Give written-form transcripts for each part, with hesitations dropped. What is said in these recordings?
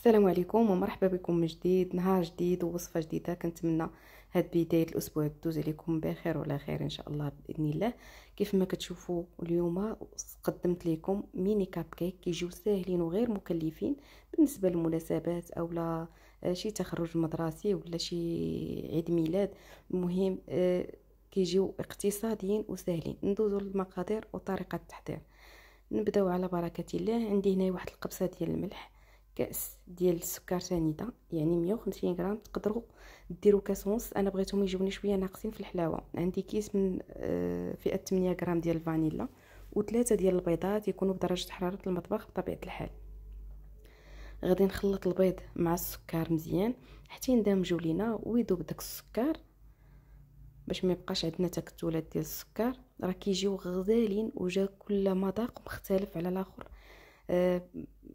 السلام عليكم ومرحبا بكم من جديد، نهار جديد ووصفه جديده. كنتمنى هاد بدايه الاسبوع تدوز عليكم بخير وعلى خير ان شاء الله باذن الله. كيف ما كتشوفوا اليوم قدمت لكم ميني كاب كيك كيجيو ساهلين وغير مكلفين بالنسبه للمناسبات او لا شي تخرج مدرسي ولا شي عيد ميلاد. المهم كيجيو اقتصاديين وسهلين. ندوزوا للمقادير وطريقه التحضير. نبداو على بركه الله. عندي هنا واحد القبصه ديال الملح، كاس ديال السكر سنيده يعني 150 غرام. تقدروا ديروا كاس ونص، انا بغيتهم يجوني شويه ناقصين في الحلاوه. عندي كيس من فئه 8 غرام ديال الفانيلا وثلاثه ديال البيضات يكونوا بدرجه حراره المطبخ بطبيعه الحال. غادي نخلط البيض مع السكر مزيان حتى يندمجوا لينا ويذوب داك السكر باش ما يبقاش عندنا تكتلات ديال السكر. راه كيجيو غزالين وجا كل مذاق مختلف على الاخر.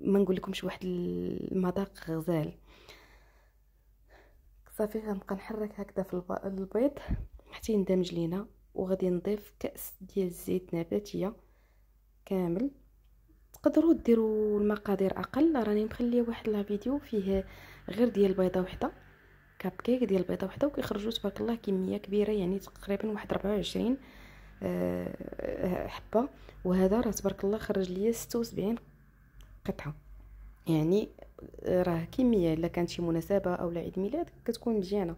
ما نقول لكمش واحد المذاق غزال. صافي غنبقى نحرك هكذا في البيض حتى يندمج لينا، وغادي نضيف كاس ديال الزيت نباتيه كامل. تقدروا ديروا المقادير اقل، راني مخليه واحد لا فيديو فيه غير ديال بيضه وحده، كاب كيك ديال بيضه وحده، وكيخرجوا تبارك الله كميه كبيره يعني تقريبا واحد 24 حبه. وهذا راه تبارك الله خرج ليا 76 قطعه، يعني راه كميه الا كانت شي مناسبه او عيد ميلاد كتكون مزيانه.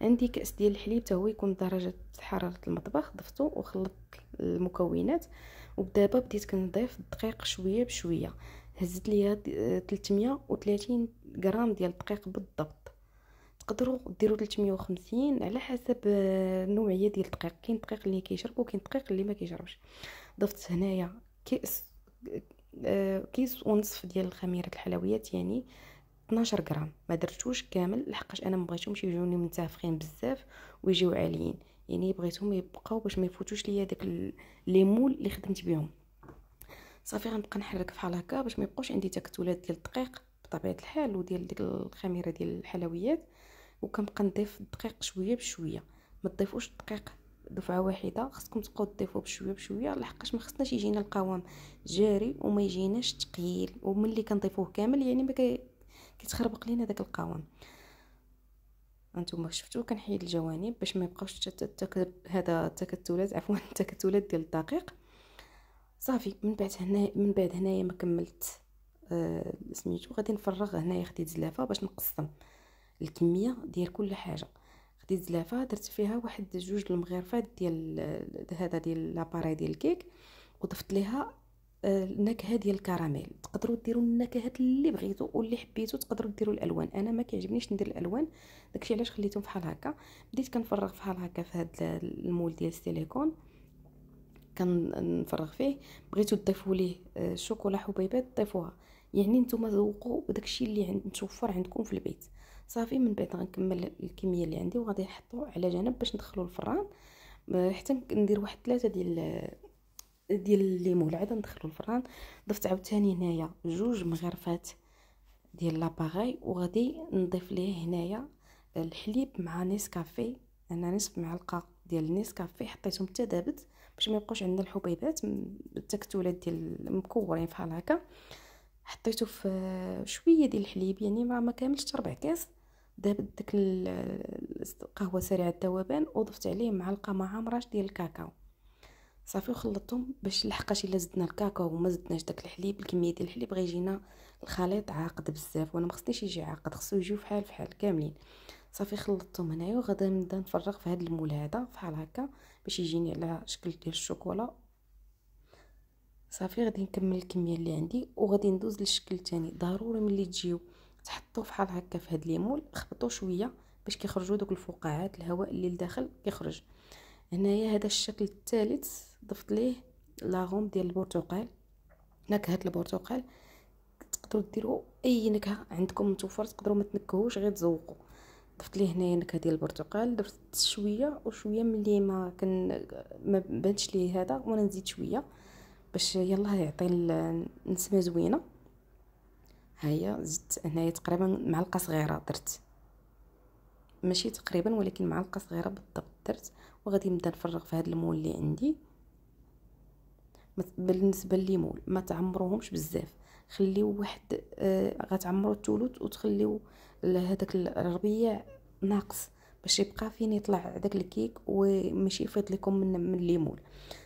عندي كاس ديال الحليب حتى هو يكون بدرجه حراره المطبخ، ضفتو وخلطت المكونات. ودابا بديت كنضيف الدقيق شويه بشويه. هزت ليا 330 غرام ديال الدقيق بالضبط. تقدروا ديروا 350 على حسب النوعيه ديال الدقيق. كاين دقيق اللي كيشرب وكاين دقيق اللي ما كيشربش. ضفت هنايا كيس ونصف ديال الخميره الحلويات يعني 12 غرام. ما درتوش كامل لحقاش انا مبغيتهمش يجوني منتفخين بزاف ويجيو عاليين، يعني بغيتهم يبقاو باش ما يفوتوش ليا داك الليمون اللي خدمت بهم. صافي غنبقى نحرك بحال هكا باش ما يبقاوش عندي تكتلات ديال الدقيق بطبيعه الحال وديال ديك الخميره ديال الحلويات. وكنبقى نضيف الدقيق شويه بشويه. ما تضيفوش الدقيق دفعه واحده، خصكم تبقاو تضيفوه بشويه بشويه لحقاش ما خصناش يجينا القوام جاري وما يجيناش ثقيل، وملي كنضيفوه كامل يعني ما كيتخربق لينا داك القوام. انتم شفتوا كنحيد الجوانب باش ما يبقاوش هذا التكتلات عفوا التكتلات ديال الدقيق. صافي من بعد هنايا ما كملت سميتو. غادي نفرغ هنايا. خديت زلافه باش نقسم الكميه ديال كل حاجه. خديت زلافه درت فيها واحد جوج المغرفات ديال هذا ديال لاباري ديال الكيك، وضفت ليها النكهه ديال الكراميل. تقدروا ديروا النكهات اللي بغيتوا واللي حبيتوا. تقدروا ديروا الالوان، انا ما كيعجبنيش ندير الالوان، داكشي علاش خليتهم بحال هكا. بديت كنفرغ بحال هكا في هذا المول ديال السيليكون، كنفرغ فيه. بغيتو تضيفوا ليه شوكولا حبيبات ضيفوها، يعني نتوما ذوقوا داكشي اللي متوفر عندكم في البيت. صافي من بعد غنكمل الكميه اللي عندي وغادي نحطو على جنب باش ندخلو الفران حتى ندير واحد 3 ديال الليمون عاد ندخلو الفران. ضفت عاوتاني هنايا جوج مغرفات ديال لاباغاي، وغادي نضيف ليه هنايا الحليب مع نسكافيه. انا نصف معلقه ديال النسكافيه حطيتهم حتى دابت باش ما يبقوش عندنا الحبيبات التكتلات ديال مكورين بحال هكا. حطيته في شويه ديال الحليب يعني ما كاملش 4 كاس. دابت داك القهوه سريعه الذوبان، وضفت عليه معلقه مع مرش ديال الكاكاو. صافي وخلطتهم باش لحقاش الا زدنا الكاكاو وما زدناش داك الحليب الكميه ديال الحليب غيجينا الخليط عاقد بزاف، وانا ما خصنيش يجي عاقد، خصو يجيو فحال كاملين. صافي خلطتهم هنايا وغادا نبدا نفرغ في هذا المول هذا بحال هكا باش يجيني على شكل ديال الشوكولا. صافي غادي نكمل الكميه اللي عندي وغادي ندوز للشكل الثاني. ضروري ملي تجيو تحطوا بحال هكا في هذا الليمون خبطوا شويه باش كيخرجوا دوك الفقاعات، الهواء اللي لداخل كيخرج. هنايا هذا الشكل الثالث ضفت ليه لاغوم ديال البرتقال، نكهه البرتقال. تقدروا ديروا اي نكهه عندكم متوفر، تقدروا ما تنكهوش غير تذوقوا. ضفت ليه هنايا نكهه ديال البرتقال، درت شويه وشويه ملي ما بانش ليه هذا، وانا نزيد شويه باش يلا يعطي النسمه زوينه. هيا زدت هنايا تقريبا معلقه صغيره، درت ماشي تقريبا ولكن معلقه صغيره بالضبط درت. وغادي نبدا نفرغ في هذا المول اللي عندي. بالنسبه لليمون ما تعمروهمش بزاف، خليو واحد غتعمروا الثلث وتخليو هذاك الربيع ناقص باش يبقى فين يطلع داك الكيك وماشي يفيض لكم من الليمون.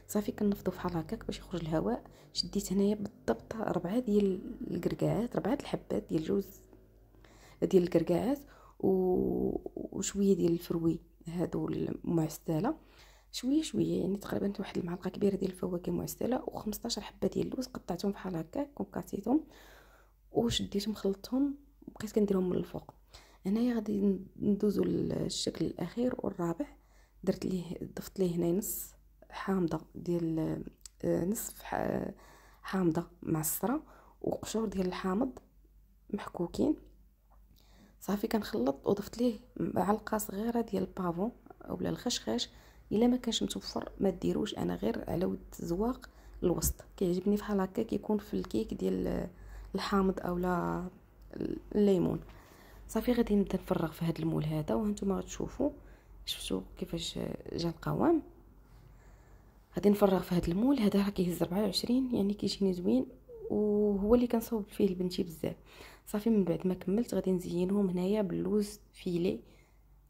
صافي كنفضوا بحال هكاك باش يخرج الهواء. شديت هنايا بالضبط 4 ديال الكركاعات، 4 الحبات ديال جوز ديال الكركاعات وشويه ديال الفروي هادو المعسله، شويه شويه يعني تقريبا واحد المعلقه كبيره ديال الفواكه معسله، و15 حبه ديال اللوز قطعتهم بحال هكاك وكاتيتهم وشديتهم خلطتهم وبقيت كنديرهم من الفوق. هنايا غادي ندوزو للشكل الاخير والرابع. درت ليه ضفت ليه هنا نص حامضه ديال نصف حامضه معصره وقشور ديال الحامض محكوكين. صافي كنخلط وضفت ليه معلقه صغيره ديال البافون اولا الخشخاش، الا ما كانش متوفر ما ديروش، انا غير على ود الزواق الوسط كيعجبني بحال هكا كيكون في الكيك ديال الحامض اولا الليمون. صافي غادي نبدا نفرغ في هذا المول هذا، وهانتوما غتشوفوا شفتوا كيفاش جا القوام. غادي نفرغ في هذا المول هذا، راه كيهز 24 يعني كيجيني زوين وهو اللي كنصاوب فيه لبنتي بزاف. صافي من بعد ما كملت غادي نزينهم هنايا باللوز فيلي،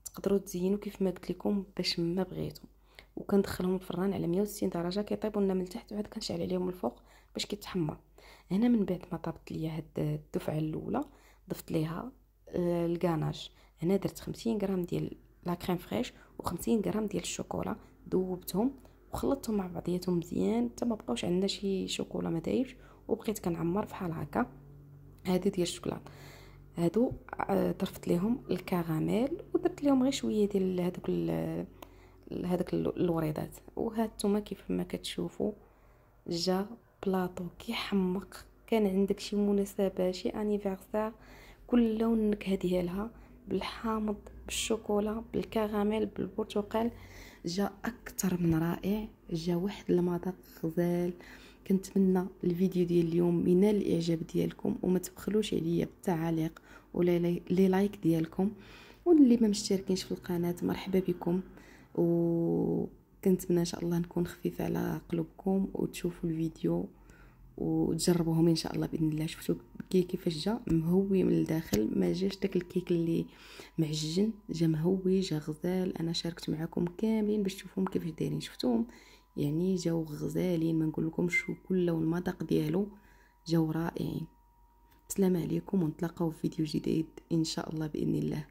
تقدروا تزينوا كيف ما قلت لكم باش ما بغيتوا. وكندخلهم الفران على 160 درجه كيطيبوا لنا من التحت، وعاد كنشعل عليهم من الفوق باش كيتحمر. هنا من بعد ما طابت ليا هاد الدفعه الاولى ضفت ليها الكاناج. هنا درت 50 غرام ديال لا كريم فريش و50 غرام ديال الشوكولا، ذوبتهم وخلطتهم مع بعضياتهم مزيان حتى ما بقاوش عندنا شي شوكولا ما دايبش، وبقيت كنعمر بحال هكا. هادي ديال الشوكولاط هادو ضفت ليهم الكراميل ودرت ليهم غير شويه ديال هذاك الوريضات. وهانتوما كيف ما كتشوفوا جا بلاطو كيحمق. كان عندك شي مناسبه شي انيفرسير كل لون النكهه ديالها بالحامض بالشوكولا بالكراميل بالبرتقال جا اكثر من رائع. جا واحد المذاق غزال. كنتمنى الفيديو ديال اليوم ينال الاعجاب ديالكم، وما تبخلوش عليا بالتعاليق ولا لي لايك ديالكم، واللي ما مشتركينش في القناه مرحبا بكم. وكنتمنى ان شاء الله نكون خفيفه على قلوبكم وتشوفوا الفيديو وتجربوهم ان شاء الله باذن الله. شفتوا كيفاش جا مهوي من الداخل، ما جاش داك الكيك اللي معجن، جا مهوي جا غزال. انا شاركت معكم كاملين باش تشوفوهم كيفاش دايرين، شفتوهم يعني جاو غزالين ما نقول لكمش، وكل المذاق ديالو جاو رائعين. السلام عليكم ونتلاقاو في فيديو جديد ان شاء الله باذن الله.